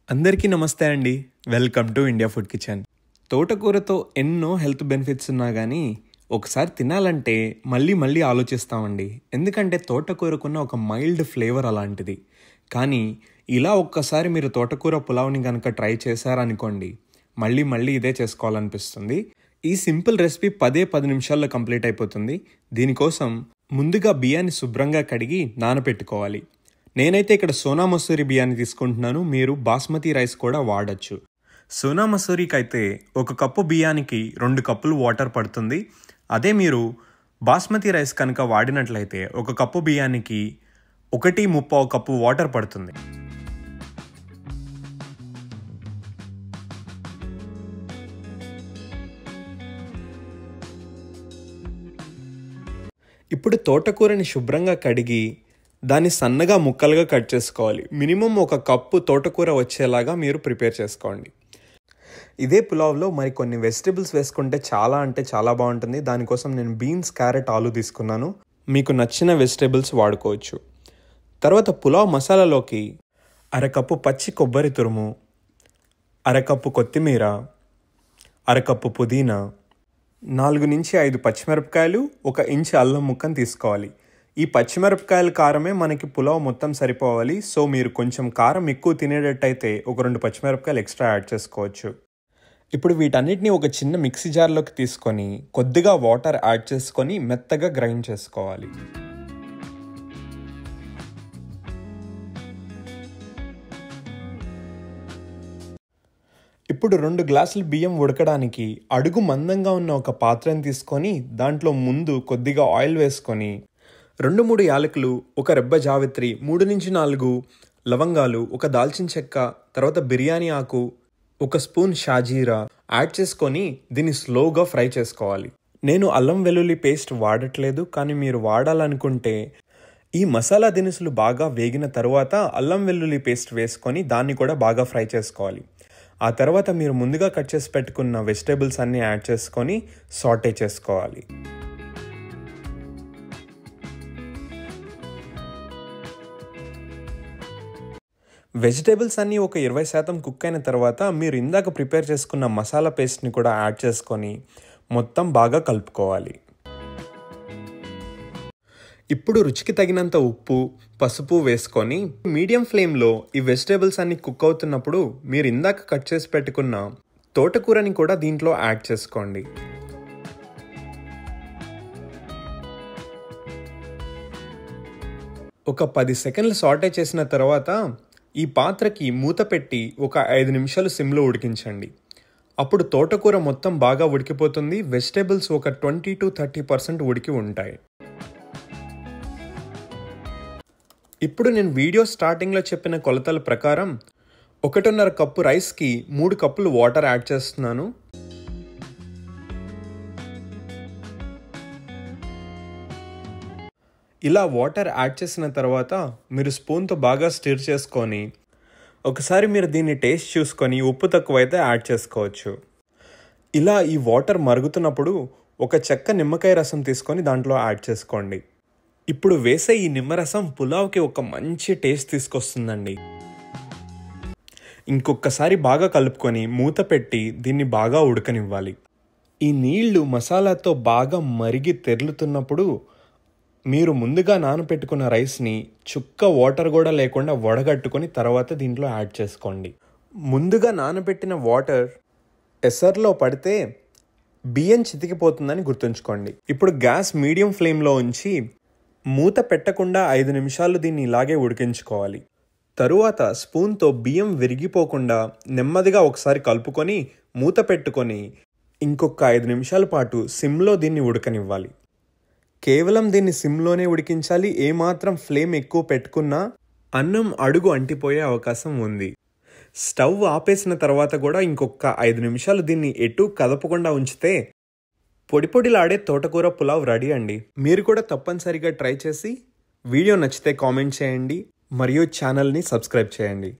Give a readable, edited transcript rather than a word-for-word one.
అందరికీ నమస్తే అండి. Welcome to India food kitchen. తోటకూరతో ఎన్నో హెల్త్ బెనిఫిట్స్ ఉన్నా కానీ ఒకసారి తినాలంటే మళ్ళీ ఆలోచిస్తామండి. ఎందుకంటే తోటకూరకున్న ఒక మైల్డ్ ఫ్లేవర్ అలాంటిది. కానీ ఇలా ఒక్కసారి మీరు తోటకూర పులావ్ని కనుక ట్రై చేశారనుకోండి, మళ్ళీ ఇదే చేసుకోవాలనిపిస్తుంది. ఈ సింపుల్ రెసిపీ 10 నిమిషాల్లో కంప్లీట్ అయిపోతుంది. దీనికోసం ముందుగా బియ్యాన్ని శుభ్రంగా కడిగి నానబెట్టుకోవాలి. నేనైతే ఇక్కడ సోనా మసూరి బియ్యాన్ని తీసుకుంటున్నాను. మీరు బాస్మతి రైస్ కూడా వాడచ్చు. సోనా మసూరికి అయితే 1 కప్పు బియ్యానికి 2 కప్పులు వాటర్ పడుతుంది. అదే మీరు బాస్మతి రైస్ కనుక వాడినట్లయితే 1 కప్పు బియ్యానికి 1.3 కప్పు వాటర్ పడుతుంది. ఇప్పుడు తోటకూరని శుభ్రంగా కడిగి దాన్ని సన్నగా ముక్కలుగా కట్ చేసుకోవాలి. మినిమం 1 కప్పు తోటకూర వచ్చేలాగా మీరు ప్రిపేర్ చేసుకోండి. ఇదే పులావ్లో మరి కొన్ని వెజిటబుల్స్ వేసుకుంటే చాలా బాగుంటుంది. దానికోసం నేను బీన్స్, క్యారెట్, ఆలు తీసుకున్నాను. మీకు నచ్చిన వెజిటబుల్స్ వాడుకోవచ్చు. తర్వాత పులావ్ మసాలాలోకి 1/2 కప్పు పచ్చి కొబ్బరి తురుము, 1/2 కప్పు కొత్తిమీర, 1/2 కప్పు పుదీనా, 4 నుంచి 5 పచ్చిమిరపకాయలు, 1 ఇంచు అల్లం ముక్కను తీసుకోవాలి. ఈ పచ్చిమిరపకాయల కారమే మనకి పులావ్ మొత్తం సరిపోవాలి. సో మీరు కొంచెం కారం ఎక్కువ తినేటట్టయితే 1-2 పచ్చిమిరపకాయలు ఎక్స్ట్రా యాడ్ చేసుకోవచ్చు. ఇప్పుడు వీటన్నిటిని ఒక చిన్న మిక్సీ జార్లోకి తీసుకొని కొద్దిగా వాటర్ యాడ్ చేసుకొని మెత్తగా గ్రైండ్ చేసుకోవాలి. ఇప్పుడు 2 గ్లాసులు బియ్యం ఉడకడానికి అడుగు మందంగా ఉన్న ఒక పాత్రను తీసుకొని దాంట్లో ముందు కొద్దిగా ఆయిల్ వేసుకొని 2-3 యాలకులు, 1 రెబ్బ జావిత్రి, 3-4 లవంగాలు, 1 దాల్చిన చెక్క, తర్వాత బిర్యానీ ఆకు, 1 స్పూన్ షాజీరా యాడ్ చేసుకొని దీన్ని స్లోగా ఫ్రై చేసుకోవాలి. నేను అల్లం వెల్లుల్లి పేస్ట్ వాడట్లేదు, కానీ మీరు వాడాలనుకుంటే ఈ మసాలా దినుసులు బాగా వేగిన తర్వాత అల్లం వెల్లుల్లి పేస్ట్ వేసుకొని దాన్ని కూడా బాగా ఫ్రై చేసుకోవాలి. ఆ తర్వాత మీరు ముందుగా కట్ చేసి పెట్టుకున్న వెజిటేబుల్స్ అన్నీ యాడ్ చేసుకొని సాటే చేసుకోవాలి. వెజిటేబుల్స్ అన్నీ ఒక 20% కుక్ అయిన తర్వాత మీరు ఇందాక ప్రిపేర్ చేసుకున్న మసాలా పేస్ట్ని కూడా యాడ్ చేసుకొని మొత్తం బాగా కలుపుకోవాలి. ఇప్పుడు రుచికి తగినంత ఉప్పు, పసుపు వేసుకొని మీడియం ఫ్లేమ్లో ఈ వెజిటేబుల్స్ అన్నీ కుక్ అవుతున్నప్పుడు మీరు ఇందాక కట్ చేసి పెట్టుకున్న తోటకూరని కూడా దీంట్లో యాడ్ చేసుకోండి. ఒక 10 సెకండ్లు సాటే చేసిన తర్వాత ఈ పాత్రకి మూత పెట్టి ఒక 5 నిమిషాలు సిమ్లో ఉడికించండి. అప్పుడు తోటకూర మొత్తం బాగా ఉడికిపోతుంది. వెజిటేబుల్స్ ఒక 20-30% ఉడికి ఉంటాయి. ఇప్పుడు నేను వీడియో స్టార్టింగ్లో చెప్పిన కొలతల ప్రకారం 1.5 కప్పు రైస్కి 3 కప్పులు వాటర్ యాడ్ చేస్తున్నాను. ఇలా వాటర్ యాడ్ చేసిన తర్వాత మీరు స్పూన్తో బాగా స్టిర్ చేసుకొని ఒకసారి మీరు దీన్ని టేస్ట్ చూసుకొని ఉప్పు తక్కువైతే యాడ్ చేసుకోవచ్చు. ఇలా ఈ వాటర్ మరుగుతున్నప్పుడు ఒక చెక్క నిమ్మకాయ రసం తీసుకొని దాంట్లో యాడ్ చేసుకోండి. ఇప్పుడు వేసే ఈ నిమ్మరసం పులావ్కి ఒక మంచి టేస్ట్ తీసుకొస్తుందండి. ఇంకొకసారి బాగా కలుపుకొని మూత పెట్టి దీన్ని బాగా ఉడకనివ్వాలి. ఈ నీళ్లు మసాలాతో బాగా మరిగి తెరులుతున్నప్పుడు మీరు ముందుగా నానబెట్టుకున్న రైస్ని చుక్క వాటర్ కూడా లేకుండా వడగట్టుకొని తర్వాత దీంట్లో యాడ్ చేసుకోండి. ముందుగా నానబెట్టిన వాటర్ ఎసర్లో పడితే బియ్యం చితికిపోతుందని గుర్తుంచుకోండి. ఇప్పుడు గ్యాస్ మీడియం ఫ్లేమ్లో ఉంచి మూత పెట్టకుండా 5 నిమిషాలు దీన్ని ఇలాగే ఉడికించుకోవాలి. తరువాత స్పూన్తో బియ్యం విరిగిపోకుండా నెమ్మదిగా ఒకసారి కలుపుకొని మూత పెట్టుకొని ఇంకొక 5 నిమిషాల పాటు సిమ్లో దీన్ని ఉడకనివ్వాలి. కేవలం దీన్ని సిమ్లోనే ఉడికించాలి. ఏమాత్రం ఫ్లేమ్ ఎక్కువ పెట్టుకున్నా అన్నం అడుగు అంటిపోయే అవకాశం ఉంది. స్టవ్ ఆపేసిన తర్వాత కూడా ఇంకొక 5 నిమిషాలు దీన్ని ఎటు కదపకుండా ఉంచితే పొడిలాడే తోటకూర పులావ్ రెడీ అండి. మీరు కూడా తప్పనిసరిగా ట్రై చేసి వీడియో నచ్చితే కామెంట్ చేయండి మరియు ఛానల్ని సబ్స్క్రైబ్ చేయండి.